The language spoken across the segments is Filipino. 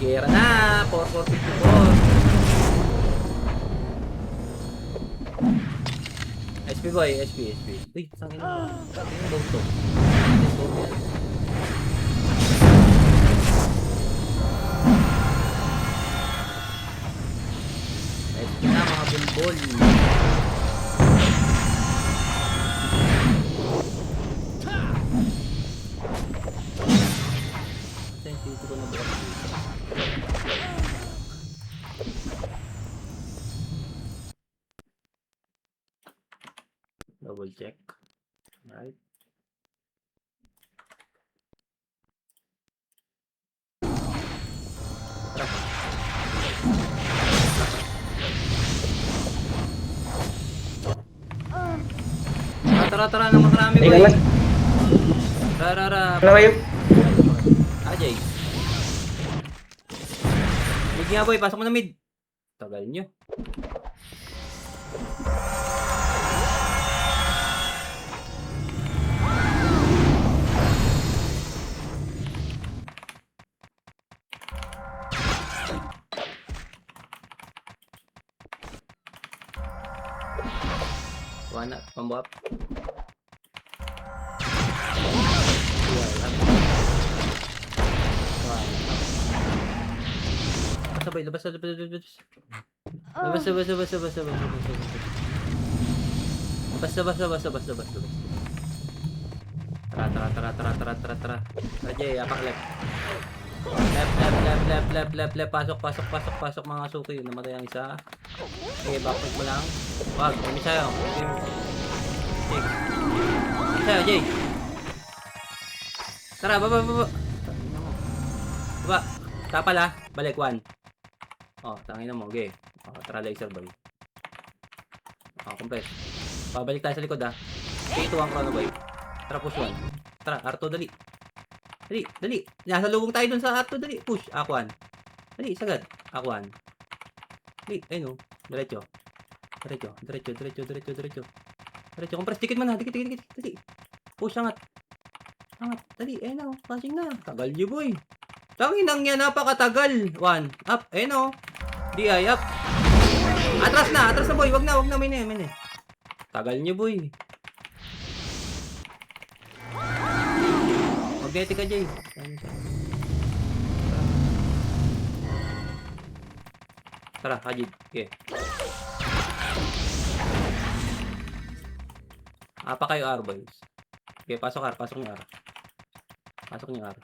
Gera na! 4454. SP boy, SP. Uy, saan ina? Saan ina daw to? Let's go yan. SP na mga bulbol. Dito ko na bukas dito. Double check. Right. Tara na marami boy. Tara. Ano kayo? Ajay. Mid nga boy, pasok mo na mid. Tagal nyo. One up, combo up. Sabay, labas. Tara. Rajay, apak left. Left. Pasok mga suki. Namatay ang isa. Okay, backpack mo lang. Wag, may sayo. Sayo, Jay. Tara, baba. Baba. Tapal ha. Balik, 1. Oh, tangina mo. Okay. Oh, tara, laser boy. Oh, compress. Pabalik tayo sa likod ha. K2 ang chrono boy. Tara, push 1. Tara, R2, dali. Nasa lubong tayo dun sa R2, dali. Push, Aquan. Dali, sagad. Aquan. Dali, ayun o. Diretso. Compress, dikit mo na. Dikit. Dali. Push, angat. Dali, ayun o. Passing na. Tagal nyo boy. Tanginang yan, napakatagal. 1, up, ayun o. DI, up. Atras na boy. Wag na, mine. Tagal nyo boy. Magneti ka, Jay. Tara, Hajid. Okay. Apa kayo, R, boys? Okay, pasok R. Pasok niyo R. Pasok R.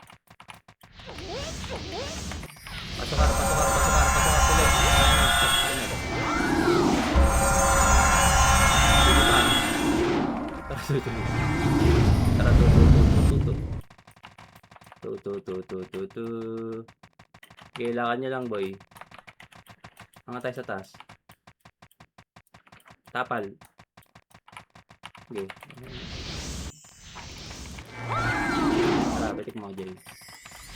Tuloy. Tara, kailangan nyo lang boy. Angat tayo sa taas. Tapal. Okay. Tara, bitik mo Jay.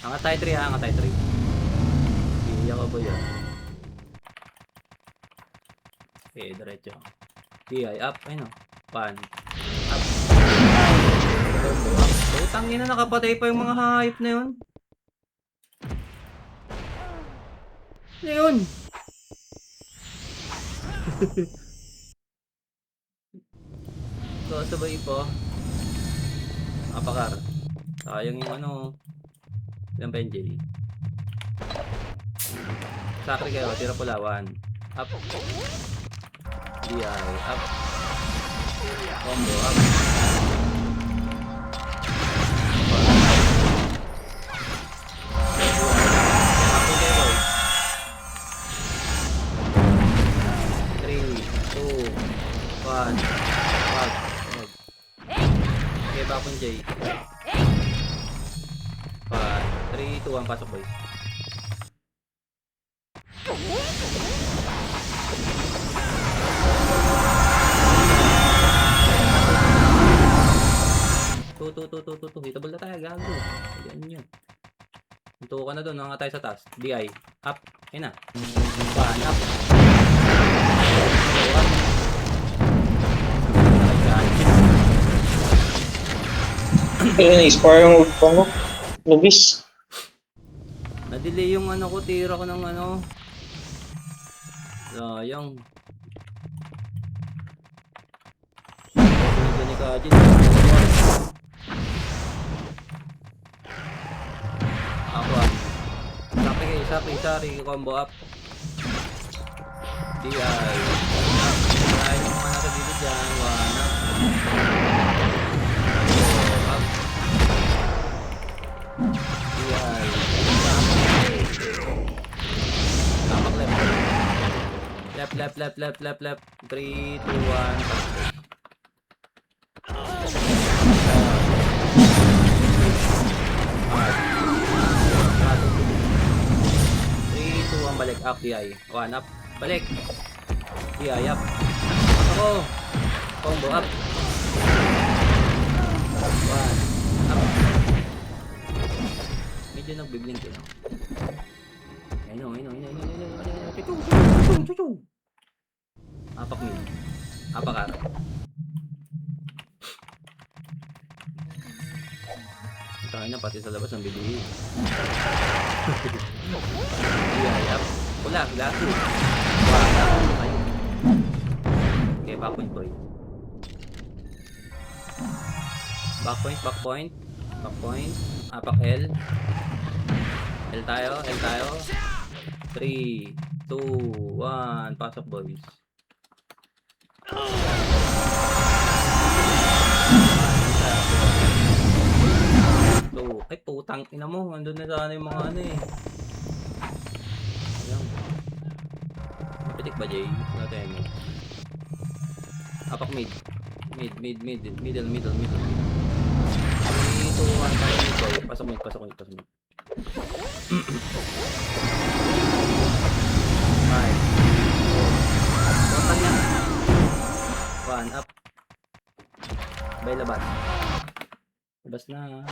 Angat tayo 3 ha, angat tayo 3. Iiyak ko boy yan. Okay, diretso. DI up, ayun o. 1. Up. Utangin na, nakapatay pa yung mga hayop na yun. Ano yun? So, sabay po. Apakar. Sayang yung ano. Ilang pa yung J. Sakri kayo, tira pula 1. Up. DI, up. Combo, up. Okay, bakon Jay. 3, 2, 1, pasok boys. Tutu. Hitable na tayo, gago. Ayan yun. Tunto ka na doon, nga tayo sa taas. DI, up. Ayun na. Pan, up. Ayun, i-spar yung pang Lubis. Na-delay yung ano ko, tira ko ng ano. Sayang. Sunod ni Kajin. Ako ah. Sorry, combo up. DI. Ay, yung mga nasa dito dyan. Wana. Up. DI. Tapak left. 3, 2, 1. Balik up, DI. 1 up. Balik. DI up. Ako. Combo up. 1 up. Medyo nagbiblink yun. Ayun. Chuchu. Apak mid. Apak ara. Tayo na pati sa labas ang bibili. Up. Wala, lato. Ayun. Okay, backpoint boy. Backpoint. Apak L. L tayo. 3, 2, 1. Pasok boys. Ay putang ina mo. Andun na sana yung mga ano eh. Pitik ba, Jay? Natin mo. Apak mid. Middle. 3, 2, 1, pasok mid. Five. Total niya. 1 up. Bay labas. Labas na.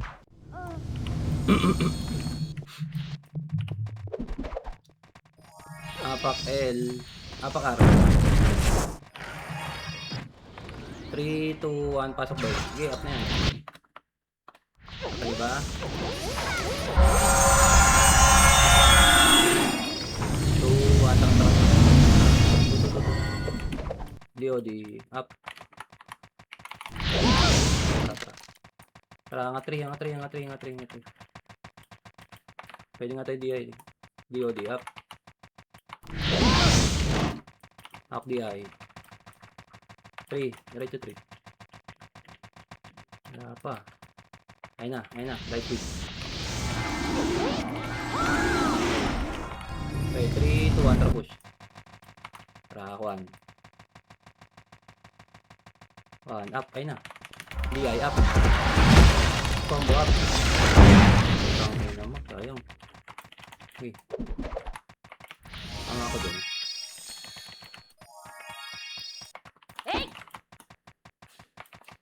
Apak L. Apak R. 3, 2, 1. Pasok boy. Sige, up na yan. Okay ba? 2, 1. DOD. Up. Tara, nga 3. Pwede nga tayo DI. DOD. Up. Up DI. 3. Diretso 3. Wala pa. Ayun na. Light speed. Okay, 3, 2, 1. Tara push. Tara, 1. 1 up. Ayun na. DI up. Combo up. Ayun naman. Sayang. Okay. Ang ako dun.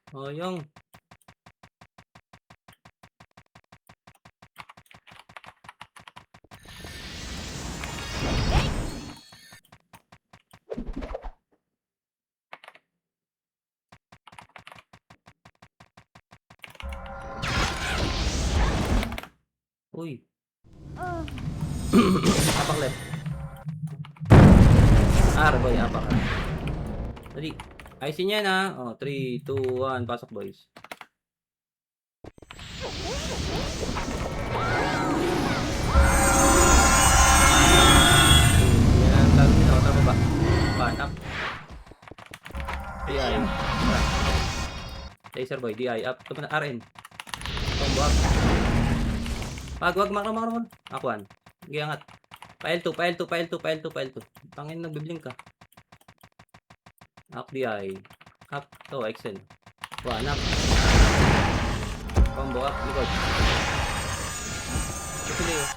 Sayang. Uy. Apak left. Boy, apak. Dali. Ayusin niya na. 3, 2, 1. Pasok boys. Yan. Talo nyo. Tama ba? Up. DI. Laser boy. DI up. Ito na RN. Combo up. Wag makro. Akuan. Sige, angat. Pa L2. Tangin, nagbiblink ka. Up DI. Up. To, Excel. 1 up. Combo up. Likod.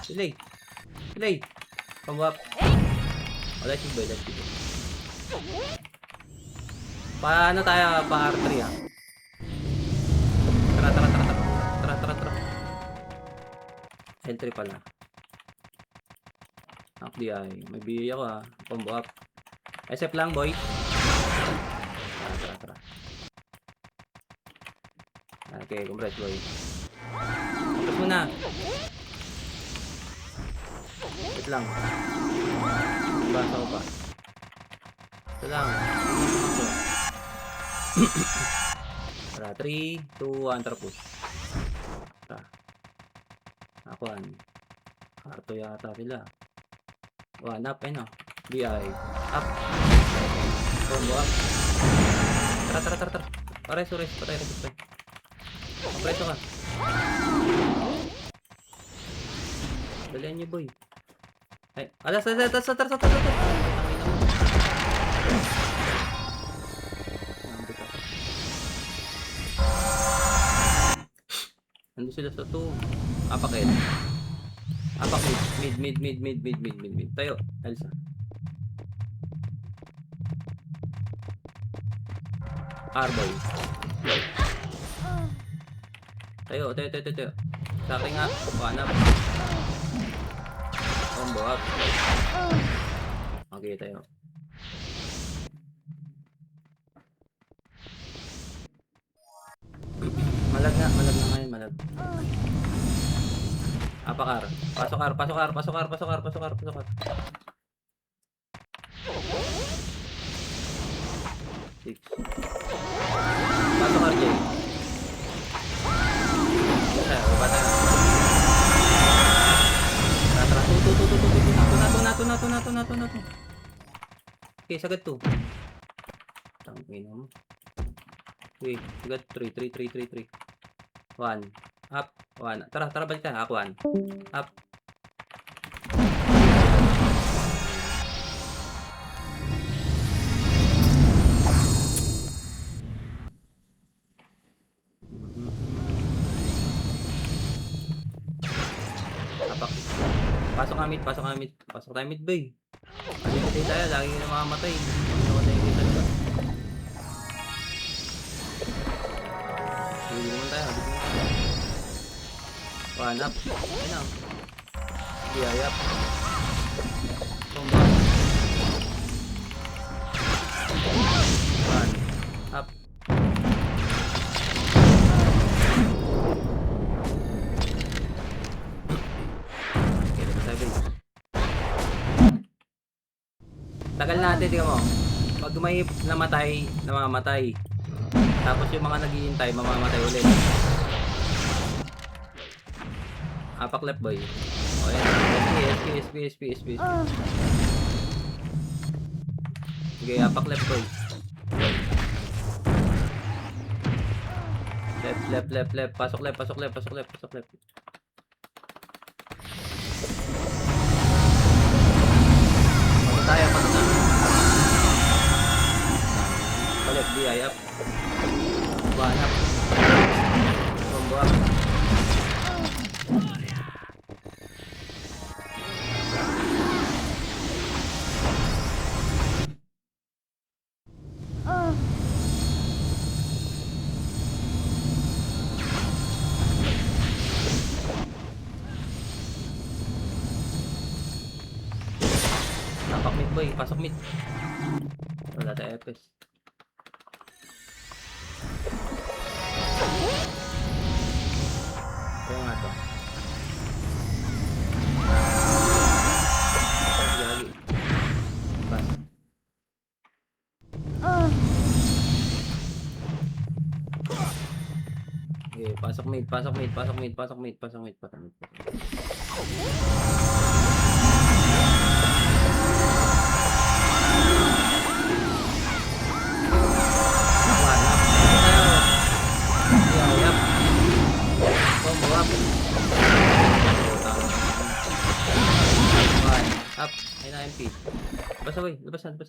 Delay. Combo up. Light speed. Paano tayo? Pa R3 ah. Tara. L3 pala. Up DI. May BA ako ah. Combo up. SF lang boy. Tara. Okay, compress boy. Compress muna. lang. Basa ko pa. Ito lang. Tara, 3, 2, 1, tara push. Tara. Akuan. Karto yata sila. 1 up, ayun o. BI. Up. Combo up. Tara. Resto. Patay. Preso ka. Dalihan niyo, boy. Ay, alas. Tara. Nandun sila sa 2. Apak head. Apak mid. Tayo, Elsa. Arboy. Tayo. Sa akin nga. One up. Combo up. Okay, tayo. Malag na ngayon. Apakar. Pasok. 6. Pasok RJ. Bata na. Tara. Nato. Okay, sagad 2. Tangin mo. Okay, sagad 3. 1. Up. 1. Tara, balik tayo. Ako 1. Up. Apak. Pasok tayo mid, bay. Kasi tayo, lagi na mamamatay. Hindi naman tayo. One up. Ayun lang. BI up. Combo. One up. Okay, dapat tayo, bay. Tagal natin, tingnan mo. Pag may namatay, namamatay. Tapos yung mga naghihintay, mamamatay ulit. Apak left, boy. O yan. SP. Okay, apak left, boy. Left. Pasok left. Pasok na. Balik, BI up. One up. Combo up. Tapak mid, boy. Pasok mid. Wala tayo FS. Kaya nga to. Lagi. Pas. Okay, pasok mid. Up. Ayun na MP. Basta, boy. Labasan.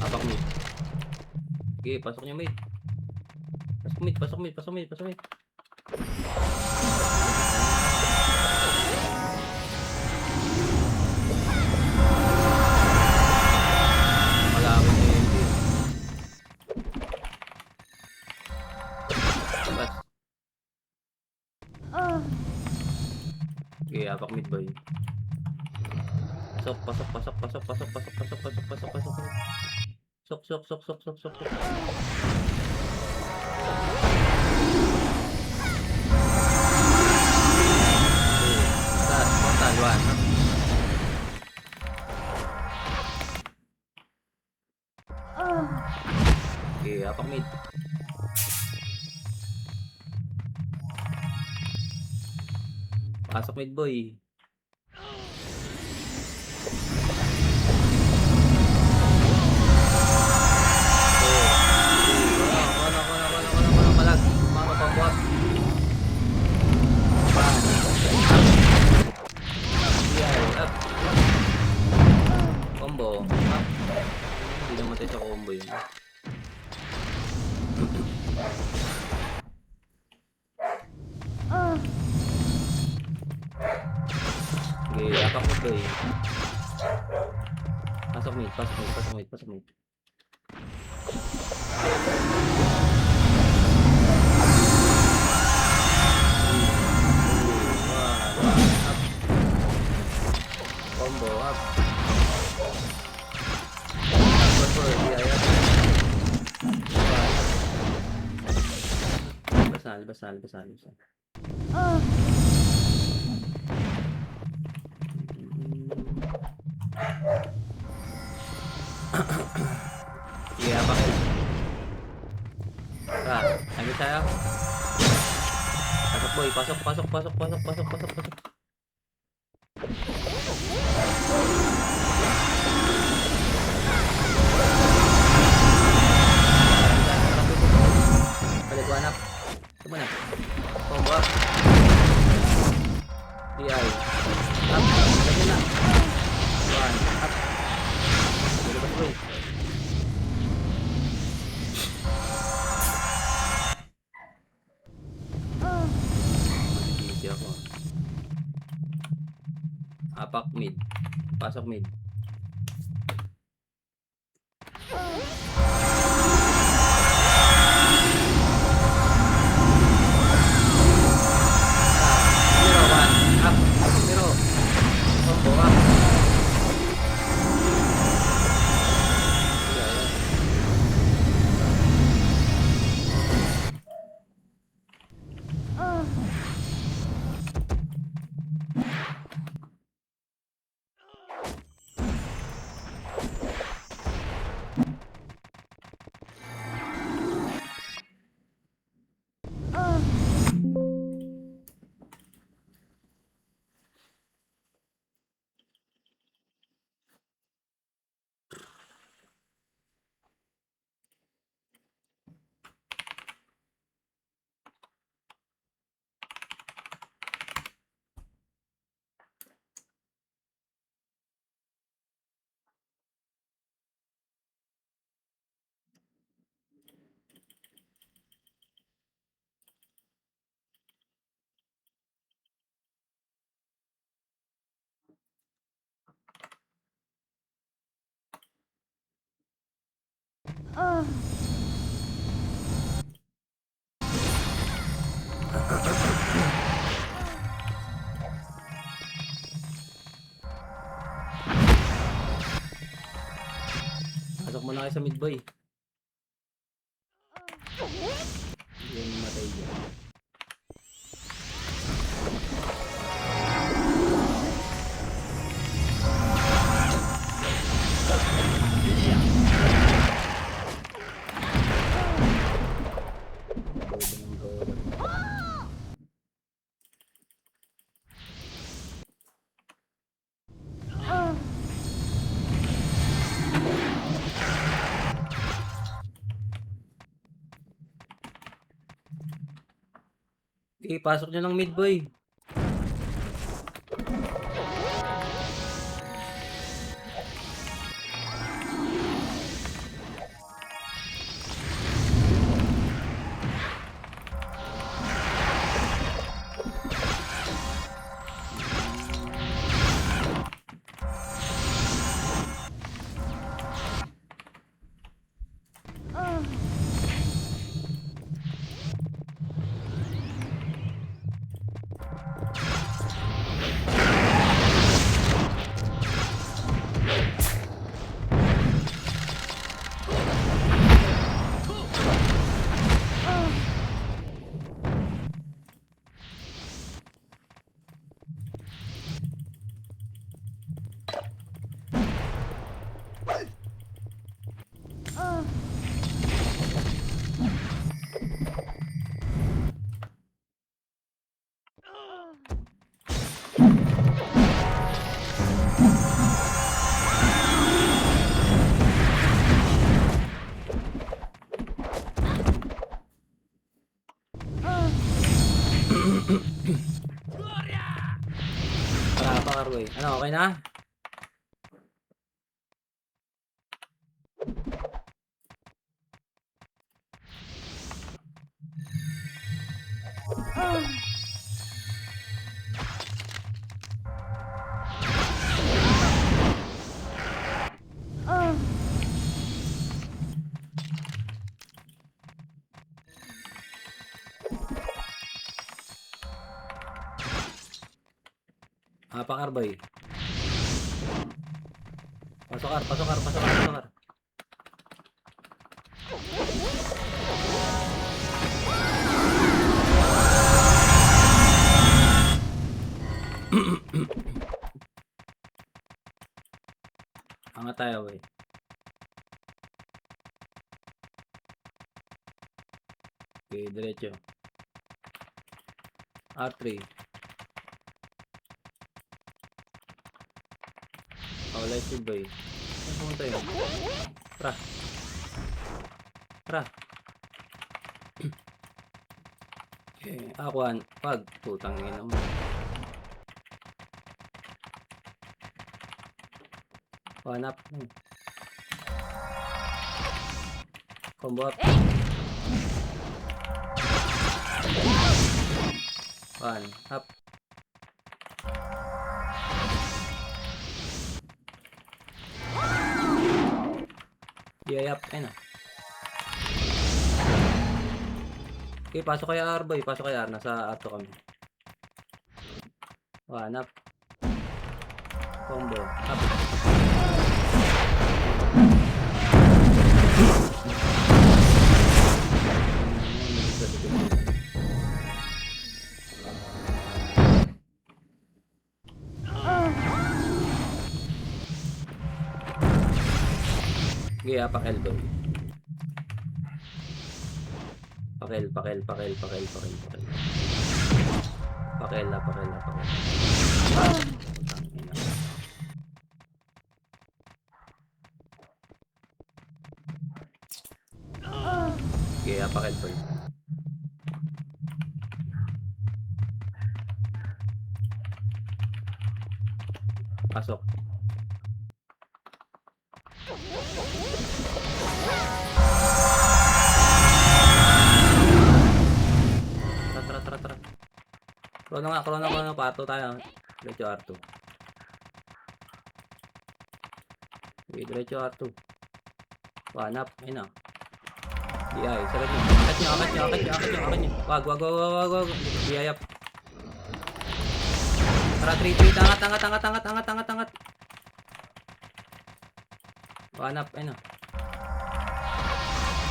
Apak mid. Okay, pasok niyo mid. Pasok mid. Malawin na MP. Labas. Okay, apak mid, boy. Pasok. Sok. Pasok mid boy. Malag. Mama pabuhat. Up. Combo. Up. Hindi namatay sa combo yun. Okay, apak mo boy. Pasok mid. Combo up. Albas na. Yeah, bakit? Ano tayo? Pasok boy, pasok. Balik anak. Ito na. Combo up. DI. Up. Lagi na. One. Up. Labas boy. Easy ako. Apak mid. Pasok mid. Pasok mo na kayo sa mid boy. Yan matay dyan. Okay, pasok nyo ng mid boy. Para pa Carboy. Ano, okay na? Pa Carboy. Pasok Car. Angat tayo, boy. Okay, diretso. R3. Light speed, boy. Saan pumunta yun? Tara. Okay, akuan. Pag. Putang ina mo. Hanap. Combo up. One. Up. Yeah, up. Ayun na. Okay, pasok kay R, boy. Pasok kay R. Nasa R2 kami. One up. Combo. Up. Okay, pakel, boy. Pakel. Pakel. Okay, pakel, boy. Pasok. Tara. Krono pato tayo. Diretso R2. Okay, diretso R2. One up. Ayun na. DI. Sarap nyo. Akat nyo. Wag. DI up. Tara, 3-3. Angat. One up. Ayun na.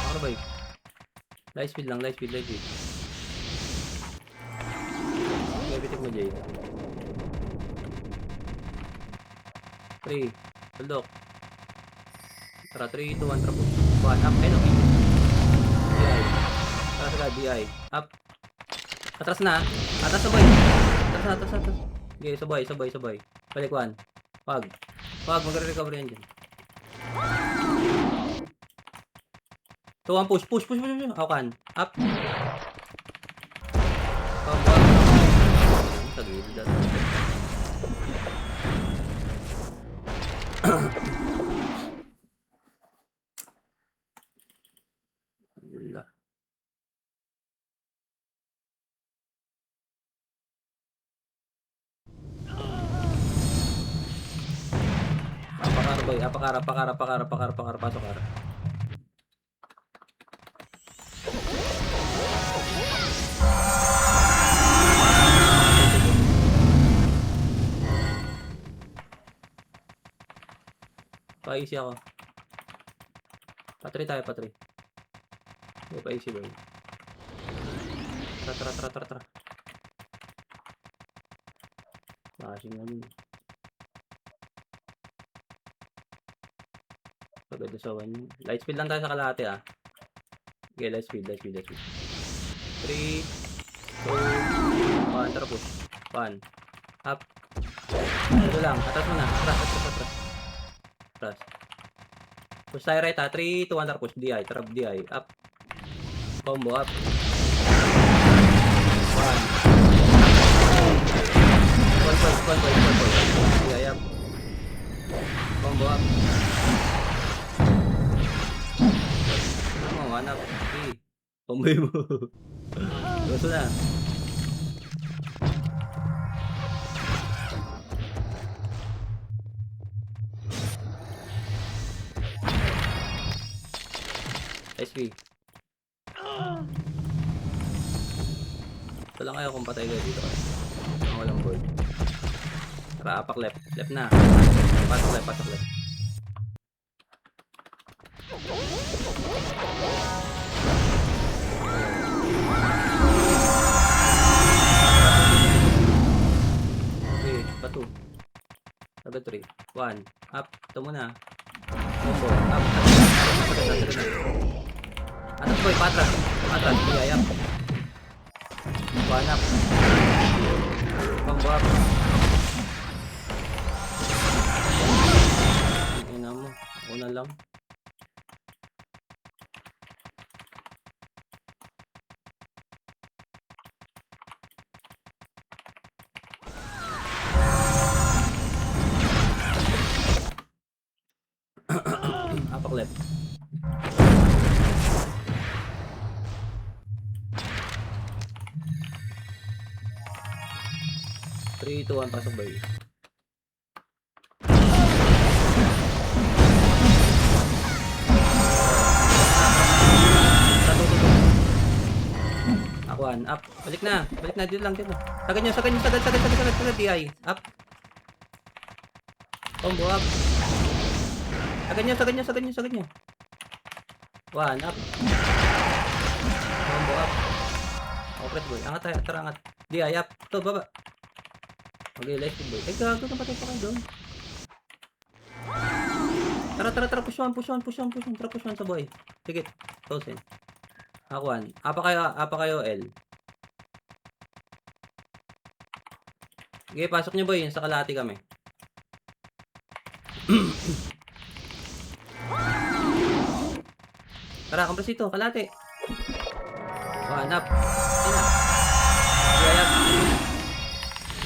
Ano ba yun? Light speed lang. Bitik mo, Jay. 3. Tuldok. Tara, 3, 2, 1, trapos. 1, up. Ayun, okay. DI. Tara sila, DI. Up. Atras na. Atras, sabay. Atras. Okay, sabay. Balik 1. Wag. Magre-recover yan dyan. 2, 1, push. Awakan. Up. Sa gilid dito. Apakara, pasok ka. Pa-easy ako. Patry tayo. Okay, pa-easy boy. Tara. Flashing na yun. Pagod sa 1. Light speed lang tayo sa kalahati ah. Okay, light speed. 3, 2, 1, tara push. 1. Up. Ito lang. Atas mo na. Atras. Push tayo right ha. 3, 2, 1, tara push. DI. Trap DI. Up. Combo up. 1. Tomboy mo. Gusto na. SP. Ito lang kayo kung patay kayo dito. Ang walang board. Tara, apak left. Left na. Pasok left, pasok left. Okay, pato. Saga 3. 1. Up. Ito muna. Combo. Up. Sagad na, sagad na. Atas boy, patras. Patras. Bigay up. 1 up. Combo up. Ina mo. Una lang. Apak left. Three, 2, 1, pasok boy. Akuan, up. Balik na. Balik na. Dito lang, dito. Sagad nyo, sagad nyo, sagad, sagad, sagad, sagad, sagad, DI. Up. Combo up. Sagad nyo, sagad nyo, sagad nyo, sagad nyo. 1, up. Combo up. Okay, boy. Angat tayo, tara, angat. DI, up. Ito, baba. Okay, let's go, boy. Ay, gago, napatay pa kayo doon. Tara, tara, tara. Push 1, push 1, push 1, push 1. Tara, push 1 sa boy. Sige, 1,000. Akuan. Apa kayo, L. Sige, pasok nyo boy. Sa kalahati kami. Tara, compress ito. Kalahati. 1 up. Sina. Gaya.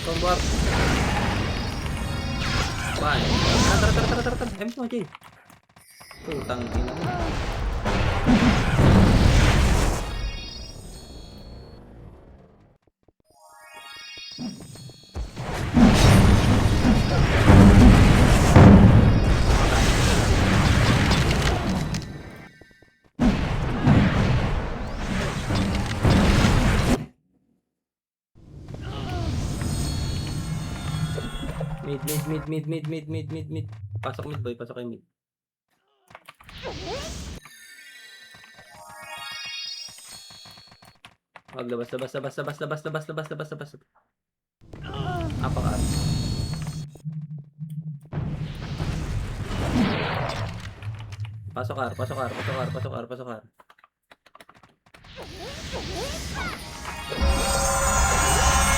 Combo up. 1. Tara, tara, tara, tara, tara. MS mo, Jay. Putang ina mo. Mid. Pasok mid boy, pasok kayo mid. Wag labas. Apaka. Pasok R.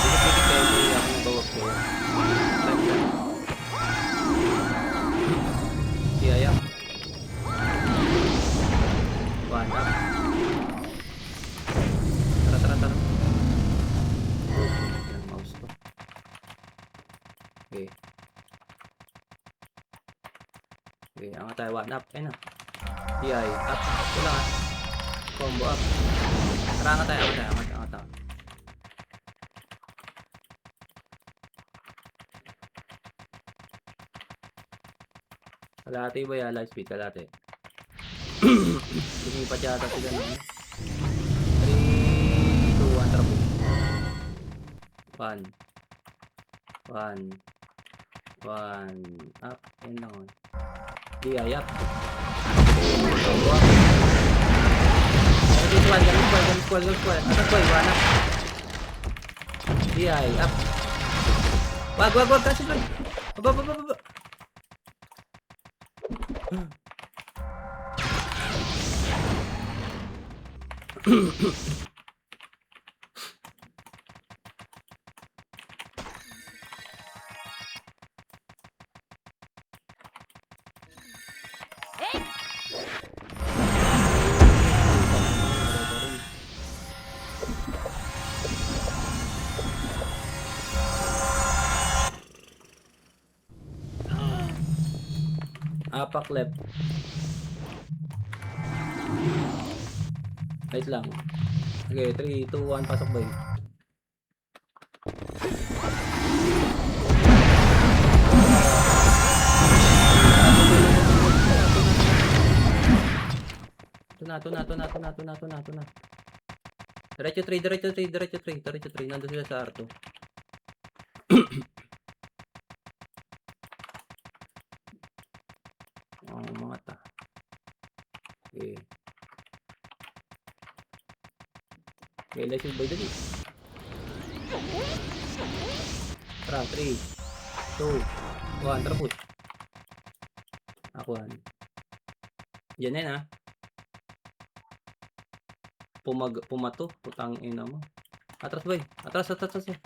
Dikit-dikit kayo boy, ako bawag ko. Iya. 1 up. Tara. Yung mouse ko. Okay. Okay, angat tayo 1 up. Ayun na. DI up. Wala nga. Combo up. Tara, angat tayo. Kalahati ba yan? Light speed, kalahati. Lumipat yata sila ng 3, 2, 1, tara po. 1 up, ayun lang on. DI up. Ganun squad. Atas boy, 1 up. DI up. Wag, kasi boy. Baba. Apak left. Wait lang. Okay, 3, 2, 1, pasok boy. Ito na. Diretso 3. Nandun sila sa R2. Mga ta. Okay. Okay, let's boy dali. Tara, 3, 2, 1, tara push. Akuan. Yan ha. Pumato. Putang ina mo. Atras boy. Atras. Sabi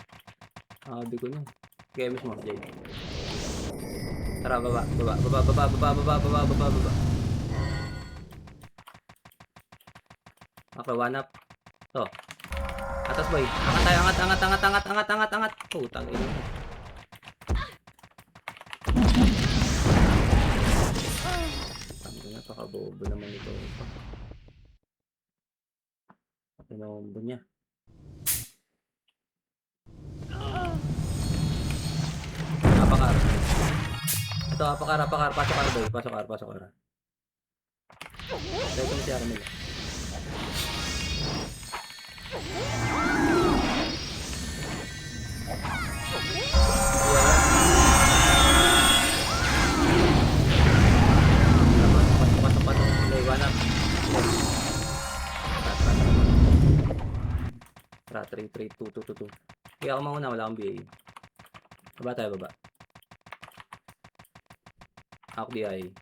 ko na. Games mo, Jay. Tara, baba. Okay, one up. To. Atas boy. Angat tayo, angat. Putang ina. Napakabobo naman ito. Pinombo niya. Apakar. Ito, apakar. Pasok R. Ito yung si Armel. Pasok. One up. Tara, 3, 2. Kaya ako mauna, wala akong BA. Baba tayo, baba. Ako DI.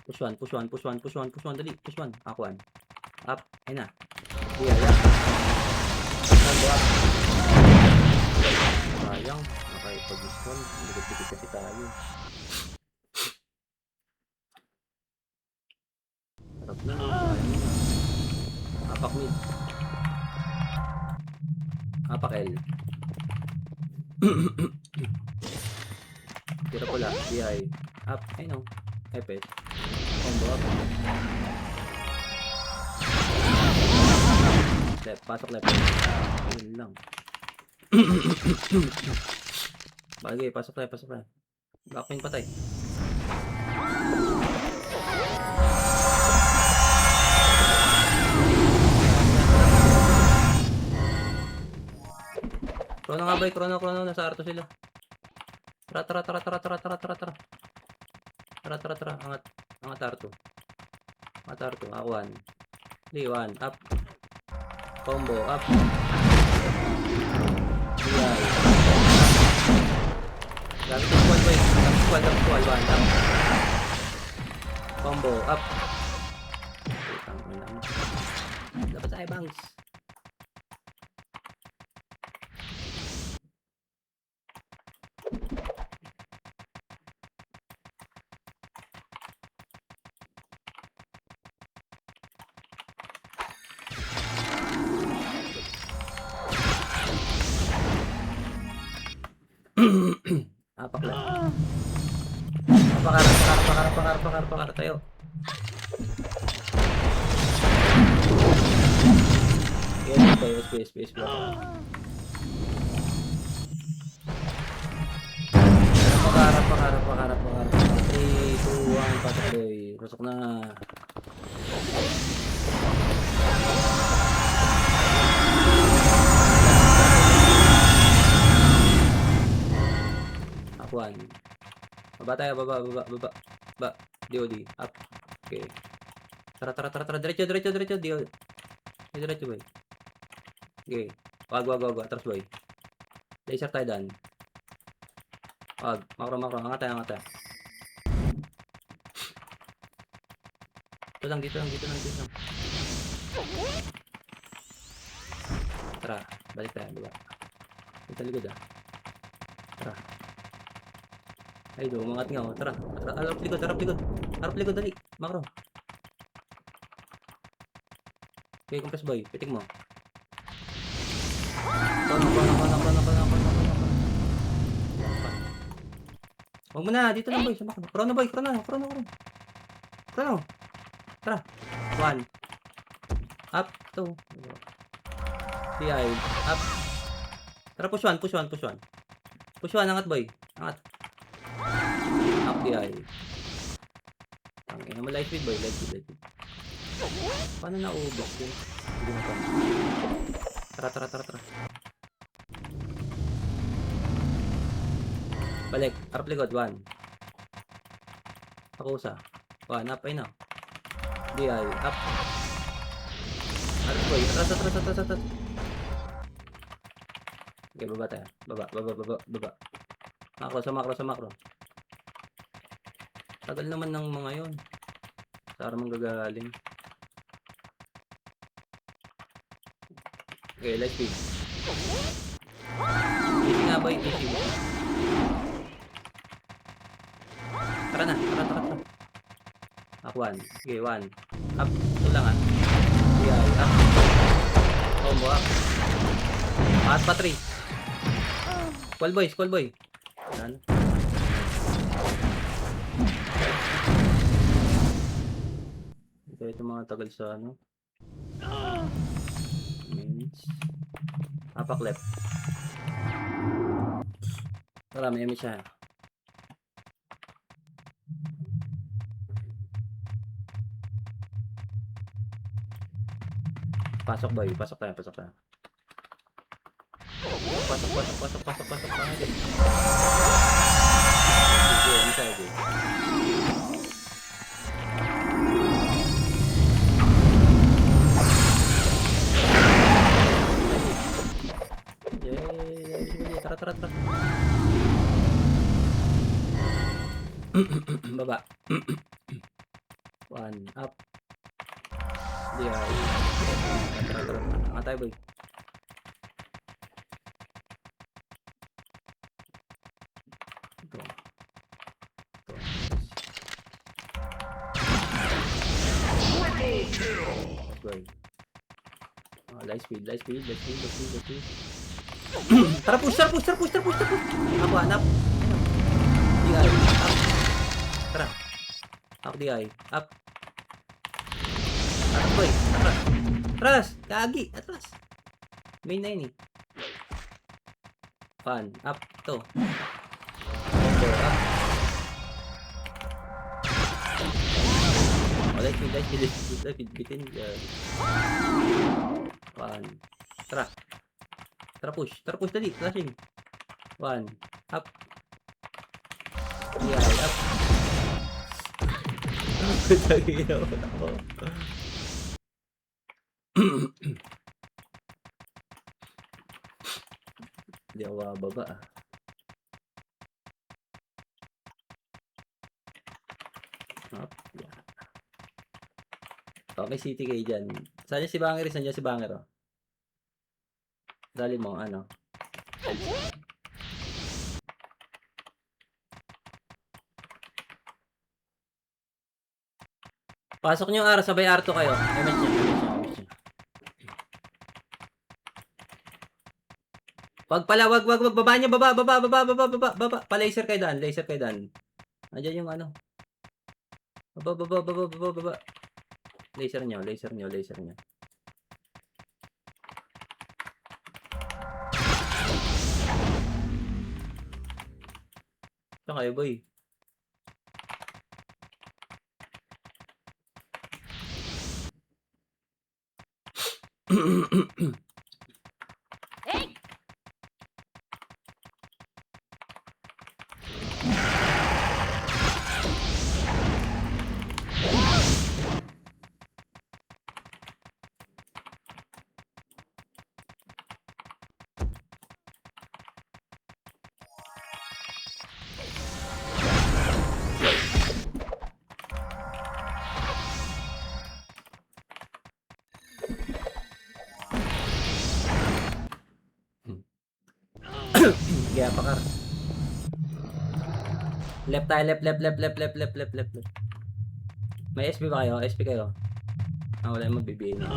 Push one. Dali, push one. Ako one. Up. Ayun na. DI, yan. Sayang. Nakipag-discon. Dikit-dikit kasi tayo. Harap na. Apak mid. Apak L. Tira pula. DI. Up. Ayun o. Epes. Combo up. Left. Pasok left. Ayun lang. Bagay. Pasok left. Backpin patay. Chrono nga boy, chrono, nasa R2 sila. Tara. Angat R2. Ako 1. 3, 1, up. Combo, up. DI. Gamit yung squad boy. Squad, 1, up. Combo, up. Dapat sa bangs. Apak lang. Apakar tayo. Yes, tayo, space. Apakar. 3, 2, 1, pasok boy. Pasok na. One. Baba tayo, baba. DOD, up. Okay. Tara. Diretso, DOD. Diretso, boy. Okay. Wag. Atras, boy. Laser tayo dan. Wag. Makro. Angat tayo. Dito lang. Tara. Balik tayo, diba? Ito likod, Tara. Ay, umangat nga ako. Tara. Harap likod, dali. Makro. Okay, compress boy. Pitik mo. Kono. Huwag mo na. Dito lang boy. Chrono boy. Chrono. Tara. 1. Up. 2. DI. Up. Tara, push 1. Push 1. Push 1. Push 1. Angat, boy. Angat. Up DI. Tangin naman. Light speed, boy. Light speed. Light speed. Paano naubos yun? Hindi na pa. Tara, tara, tara, tara. Balik. Harap likod. 1. Pakusa. 1. Up. Ay na. DI. Up. Harap boy. Atras, atras, atras, atras. Okay, baba tayo. Baba, baba, baba, baba. Makro sa makro sa makro. Tagal naman ng mga yon. Saan manggagaling? Okay, light speed. Easy nga boy, easy. Tara na, tara, tara, tara. Up 1. Okay, 1. Up. Ito lang ah. Yeah, up. Combo up. At pa 3. Squall boy, squall boy. Yan. Ito mga tagal sa ano. Apak left. Marami emi siya. Pasok boy, pasok tayo, pasok tayo. Pasok, pasok, pasok, pasok, pasok, pasok. Sige, ano tayo dito? Tara, tara, tara. Baba. 1 up. Dia. Tara, tara. Antay boy. Ito. Boy. Light speed, light speed, light speed, light speed, light speed. Tara, push, tara, push, tara, push, tara, push, tara, push. Ako, hanap. DI, up. Tara. Up, DI, up. Atras, boy. Atras. Atras. Kagi. Atras. Main na yun eh. Fan. Up. Ito. Combo. Up. Oh, light speed, light speed, light speed, light speed. Bitin. Fan. Tara. Tara, push. Tara, push dali. Flashing. 1. Up. Yeah, up. Tagina mo ako. Hindi ako bababa ah. Up. Yeah. Okay, city kayo dyan. Saan si Banger? Saan dyan si Banger oh? Dali mo, ano? Pasok nyo yung R, sabay R2 kayo. MS nyo, MS nyo, MS nyo. Wag pala, wag, baba nyo, baba. Pa-laser kayo daan, laser kayo daan. Andiyan yung ano. Baba. Laser nyo. Saan kayo, boy? Hey! Kaya pakar. Left tayo, left. May SP ba kayo? SP kayo? Ah, wala yung magbibigay na.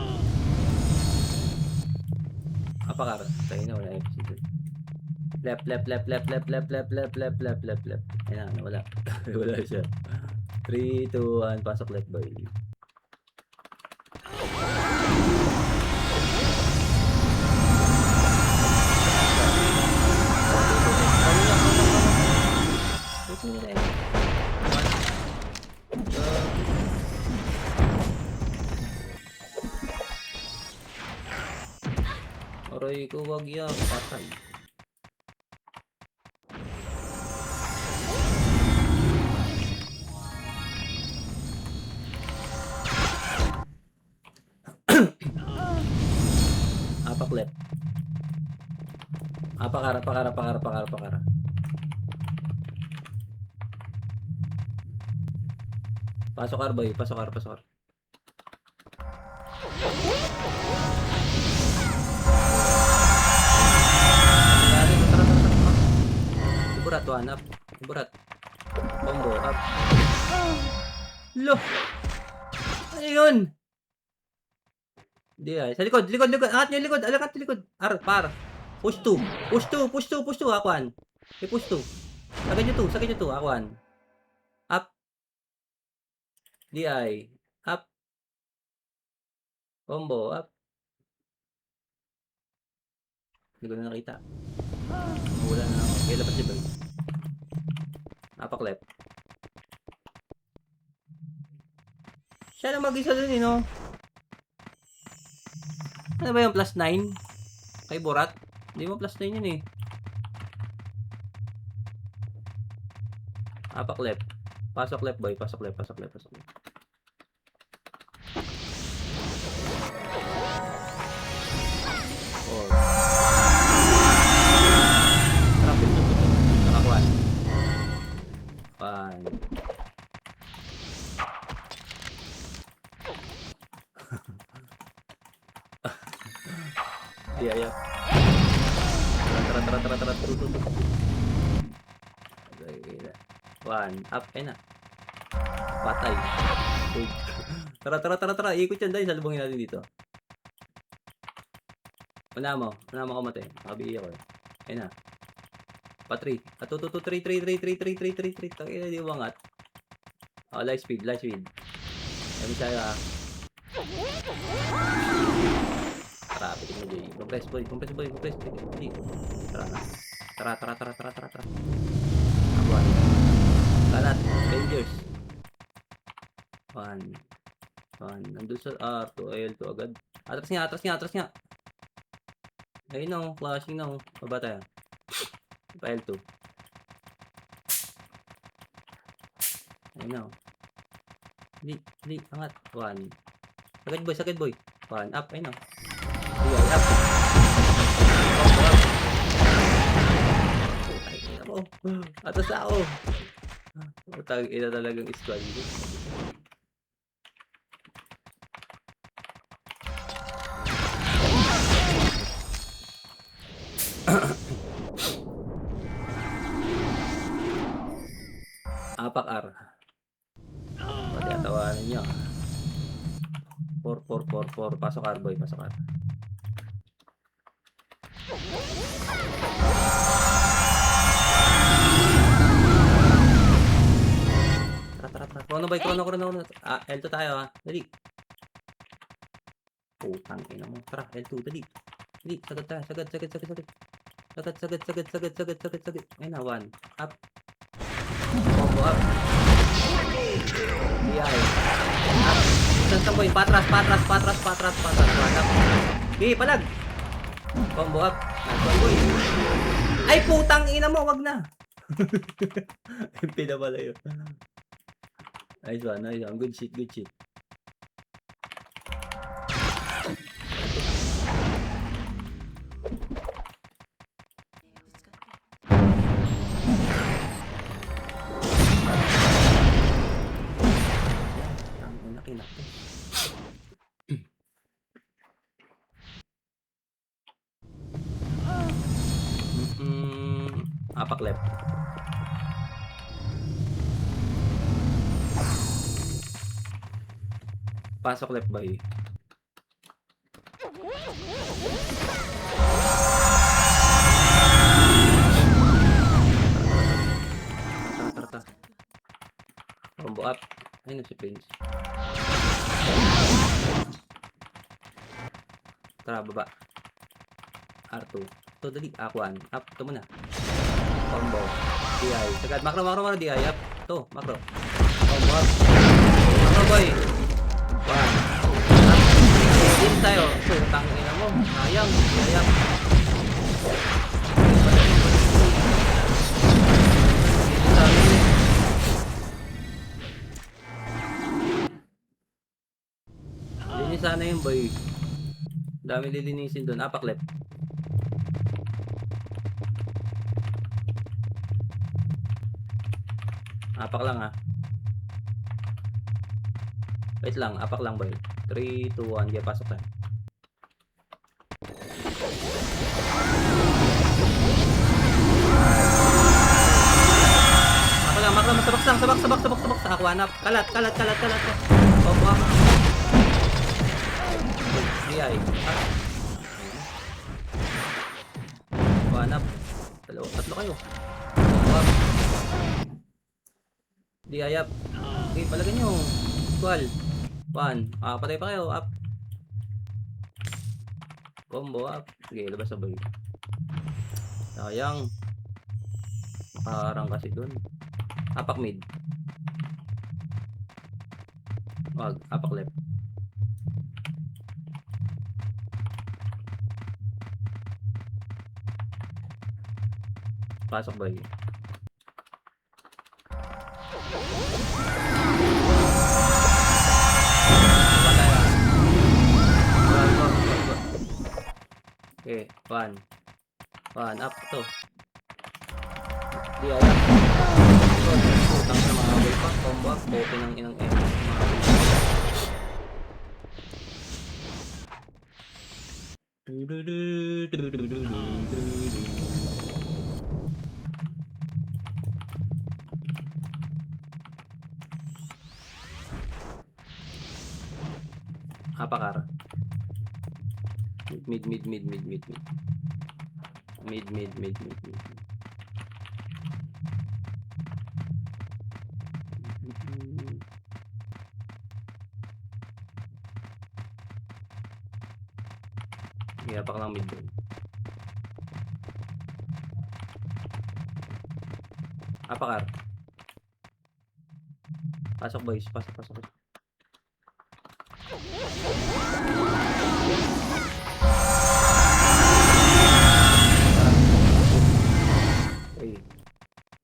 Apakar. Tayo na, wala yung SP. Left. Ayun na, wala. Wala siya. 3, 2, 1, pasok left boy. Aray ko, wag yan. Patay. Apak left. Pakara. Pasok R, boy. Pasok R. Iburat, one up. Iburat. Combo, up. Lo! Ano yun? Di ay. Sa likod. Angat nyo yung likod. Alakat yung likod. R, par. Push 2. Akuan. Okay, push 2. Sagad nyo 2. Akuan. Up. Di ay. Up. Combo, up. Hindi ko na nakita. Wala na ako. Okay, labas si Boy. Apak left. Siya lang mag-isa dun, no? Ano ba yung plus 9? Kay Borat? Hindi mo plus 9 yun, eh. Apak left. Pasok left, boy. Pasok left. Oh. Trapit to. Nakakuan. Pan. Di ayo. Tara. One. Up. Na. Patay. Tara. Ikot yan dahil salubungin natin dito. Una mo kamatay. Nakabihi ako eh. Ayun na. Pa 3. 3. Takina di umangat. Oh, light speed. Kami tayo ah. Tara, pitin mo Jay. Compress boy. Tara. Abuan. Kalat. Rangers. 1. Nandun sa R2. L2 agad. Atras nga. Ayun na, flashing na. Baba tayo. Pa L2. Ayun na. Hindi. Angat. 1. Sagad boy. 1. Up. Ayun na. Up. Ako. Atas ako. Ina talagang squad. Apak R. Pati atawanan nyo. 4. Pasok R, boy. Pasok R. Tara. Chrono, boy. L2 tayo, ha. Dali. Putang ina mo. Tara, L2. Dali. Sagad tayo. Sagad. Ayun na, 1. Up. Combo up. DI. Up. Isang boy. Patras. 1 up. Okay, palag. Combo up. One boy. Ay, putang ina mo. Wag na. MP na pala yun. Nice one. Good shit. Apak left. Pasok left boy. Tara. Combo up. Ayun na si Prince. Tara, baba. R2. Ito, dali. Akuan. Up. Ito muna. Combo. DI. Sagad. Macro. DI. Up. Ito. Macro. Combo up. Macro boy. 1. Team tayo. Tangin na mo. Sayang. Sayang. Linis sana yung boy. Dami lilinisin doon. Apak left. Apak lang ha. Wait lang. Apak lang boy. 3, 2, 1. Kaya pasok tayo. Makla, sabak sa akwanap. Kalat. Opo. DI. Akwanap. Tatlo kayo. Opo. DI up. Okay, palagan nyo. Equal. 1. Patay pa kayo. Up. Combo up. Sige, labas sa boy. Sayang. Nakaharang kasi dun. Apak mid. Wag, apak left. Pasok boy. Okay, 1 up to. Di ayan. Putang na mga boy pa. Combo up. Open ng inang Apakar. Mid. Apak lang mid doon. Apakar. Pasok boys, pasok.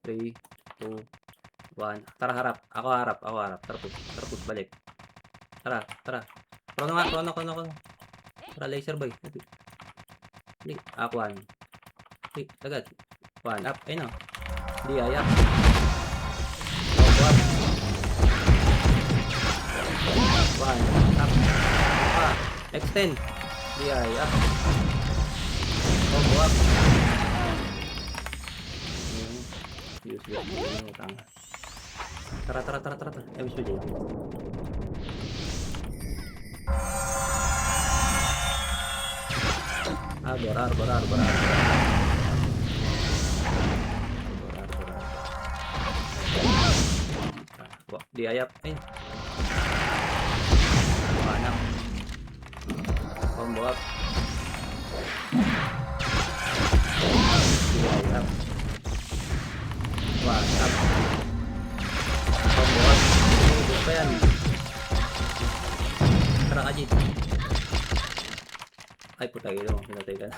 Three, 2, 1. Tara harap. Ako harap. Tarapos balik. Tara. Krono. Tara laser boy. Ako 1. Agad. 1 up. Ayun o. Di ayak. Up. 1 up. Extend. Di ayak. Up. Useless. Tara. Abis mo dyan. Borar. Di ayap. Ay. Anak. Combo up. Di ayap. Up. Combo up. Gusto yan. Tara ka, Jit. Ay, putay ilo. Pinatay ka na.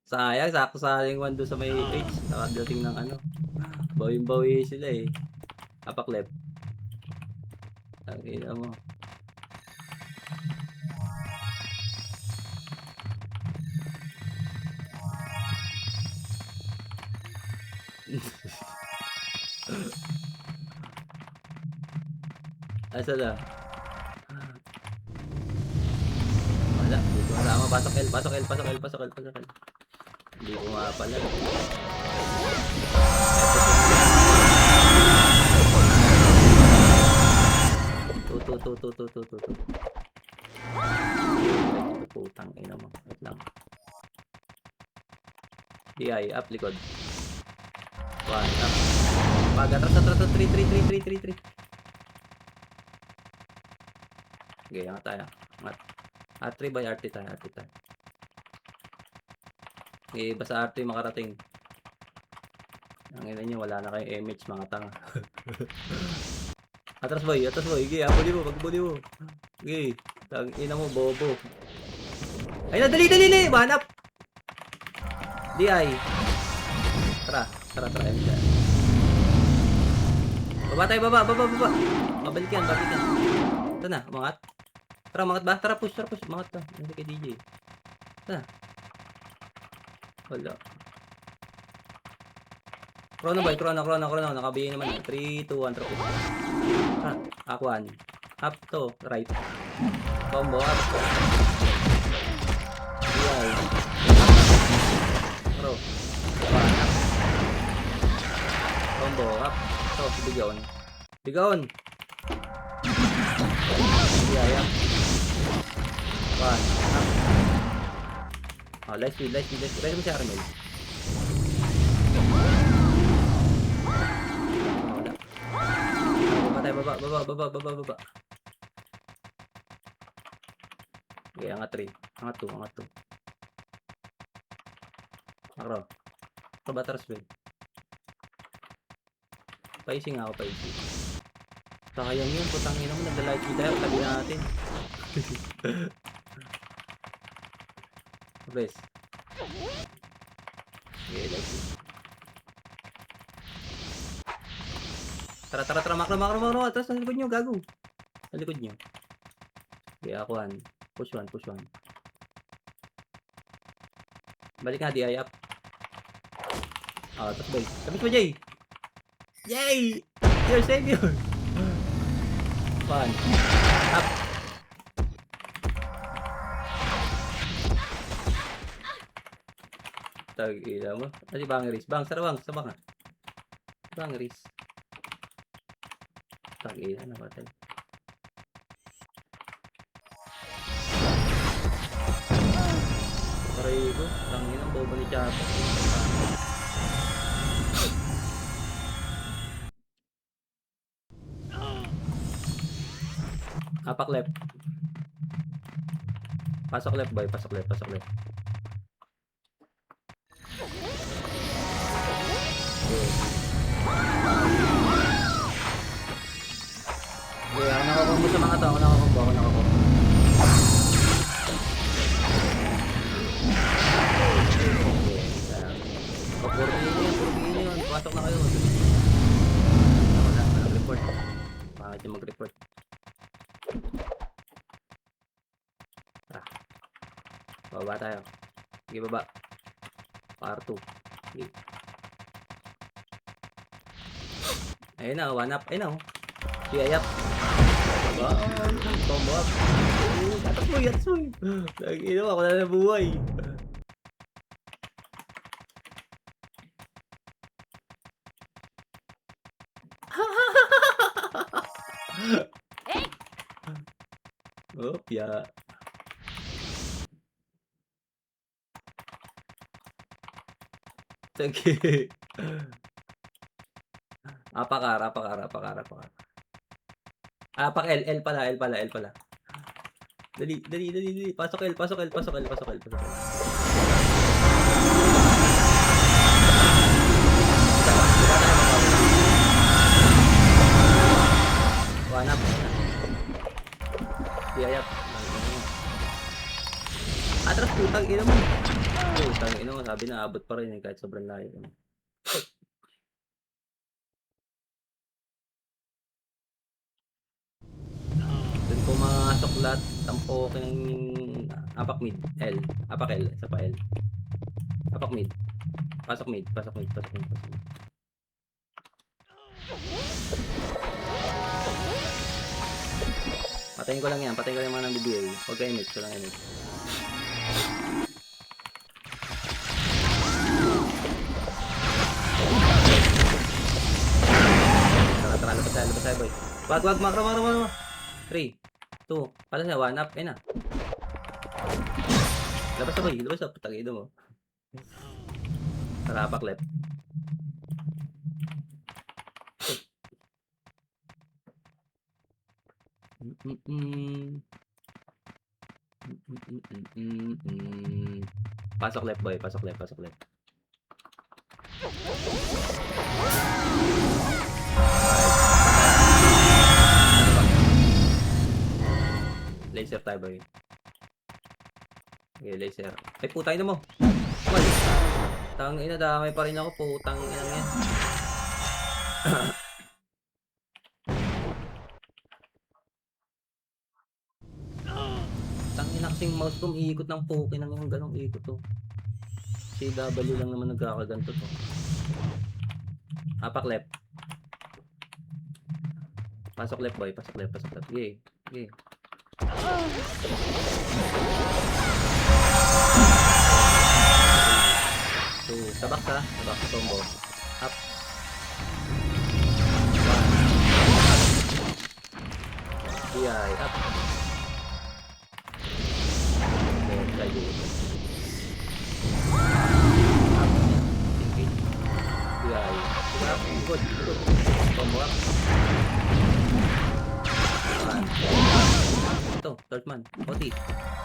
Sayang, sakto sa aling one doon sa may H. Nakadating ng ano. Bawing-bawi sila eh. Apak left. Ang ina mo. Asa na? Wala. Pasok L. Hindi ko nga pala. Tutu. Putang ina mo. Wait lang. DI, up likod. 1 up. Atras. 3. Okay, angat tayo. 3 by RT tayo. Eh, basta arte yung makarating. Ang ina niyo, wala na kayong MH, mga tanga. Atras boy, sige, habulin mo, pagbuli mo. Sige, ina mo, bobo. Ay na, dali, dali, dali, hanap. DI. Tara, yan dyan. Baba tayo, baba. Babalik yan. Ito na, umangat. Tara, umangat ba? Tara, push. Umangat ka. Hindi kay DJ. Tara. Wala. Chrono boy, chrono. Nakabigay naman. 3, 2, 1, drop. Tara, akuan. Up to, right. Combo, up. DI. Bro. Up. Combo, up. So, bigaon. DI, up. One, up. Oh, light speed. Pwede mo si Armel. Baba. Okay, angat 3. Angat 2. Akro. Batras ba? Paising ako. Sayang yun, putang ina mo, nagla-light speed tayo, tabi natin. Bes. Okay, light speed. Tara, makro. Atras sa likod nyo, gago. Sa likod nyo. Okay, akuan. Push one. Balik nga, DI up. Tapos boy. Tapos mo, Jay. Yay! Your savior! One. Up. Tag-ina mo. Ano si Bangeris? Sarabang. Sabang nga. Bangeris. Tag-ina, namatay. Aray ko. Tangin ang boba ni Chapa. Apak left. Pasok left boy. Pasok left. Okay, ako nakakombo sa mga to. Ako nakakombo. Puro yun. Pasok na kayo. Wala mag-report. Bakit yung mag-report? Baba tayo. Sige, baba. Par 2. Okay. Ayun na, one up. Ayun na, oh. DI up. Baba. Combo up. Yatas mo. Nag-ino, ako na nabuhay. Oh, yeah. Sige. Apakar. Apak L pala. Dali. Pasok L. One up. Diayap. Atras, putang ina mo. Putang ina mo, sabi na abot pa rin kahit sobrang layo. Doon pumasok lahat tampo ng apak mid. Apak L, isa pa L. Apak mid. Pasok mid. Patayin ko lang mga nang BBA. Huwag kayo mid, ko lang mid. Tara, labas tayo boy. Wag, makro. 3, 2, pala siya, one up, na. Labas na, putang ino mo. Tara, apak left. Pasok left boy, pasok left, pasok left. Laser tayo boy. Okay, laser. Ay, putay na mo. Boy. Tang ina, damay pa rin ako. Putang ina yan. Tang ina kasing mouse ko, iikot ng poke ng yung ganong ikot to. CW lang naman nagkakaganto to. Apak left. Pasok left boy, pasok left, pasok left. Okay, okay. So, tabak ka, tabak ka combo. Up. DI, up. Okay, try it. Up. Tingkit. DI. Up. Good, good. Combo up. Ito, third man. OT.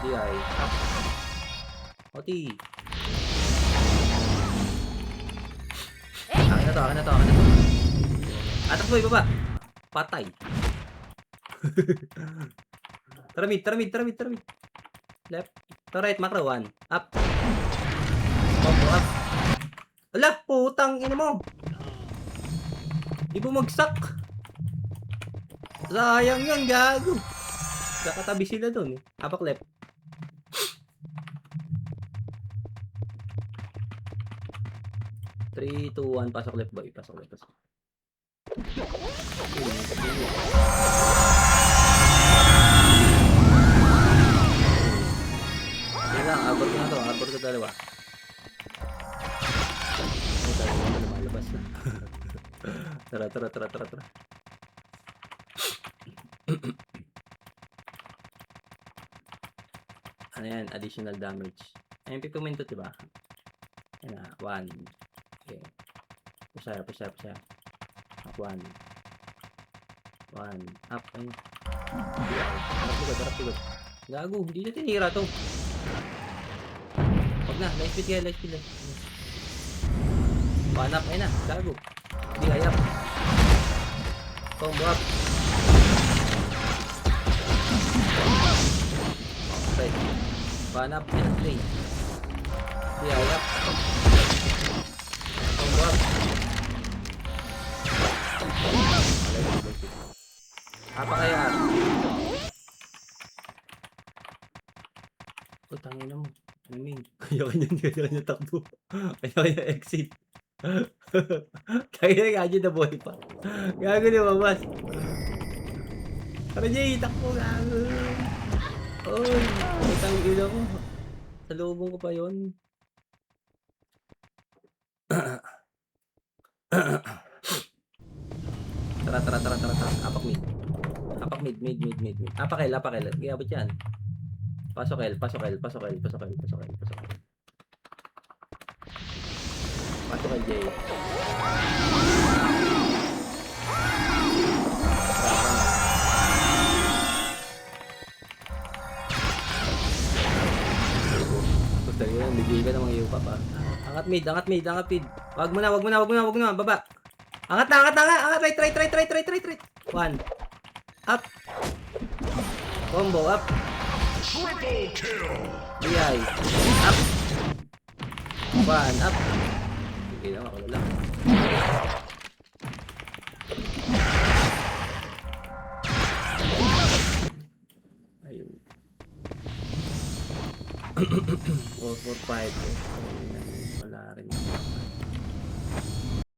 DI. Up. OT. Akin na to, akin na to, akin na to. Atak boy, baba. Patay. Tara mid, tara mid, tara mid, tara mid. Left. To right, macro. 1. Up. Combo up. Ala, putang ina mo. Di bumagsak. Sayang yun, gago. Kakatabi sila dun. Apak left. Three, 2, 1. Pasok left boy. Pasok left. Pasok. Sige lang, arbor ko na to. Arbor ko dalawa. Ay, dalawa na lumalabas na. Tara, tara, tara, tara, tara. Ano yan? Additional damage. MP puminto, diba? Yan na. 1. Okay. Push up, push up, push up. Up 1. 1. Up. Ayun. Harap ligod, harap ligod. Gago, hindi na tinira to. Huwag na, light speed kaya, light speed. 1 up, ayun na, gago. Hindi kaya up. Combo up. Okay. 1 up, ayun na, play. Hindi kaya up. Combo up. Apa kaya? Oh, tangin na mo. Miming. Kaya kanya takbo. Kaya exit. Kaya nga dyan na buhay pa. Gago ni Mamas. Tara Jay, takbo gago. Oy, tangin ina ko. Salubong ko pa yun. Tara. Apak mid. Apak mid. Apak L. Iabot yan. Pasok L. Pasok L, J. Dali yan, bigay ka ng mga iyo pa. Angat mid. Wag mo na, baba. Angat na, right. 1. Up. Combo up. Triple kill. DI. Up. 1. Up. Sige lang, ako lang. Ayun. 4, 4, 5. Wala rin.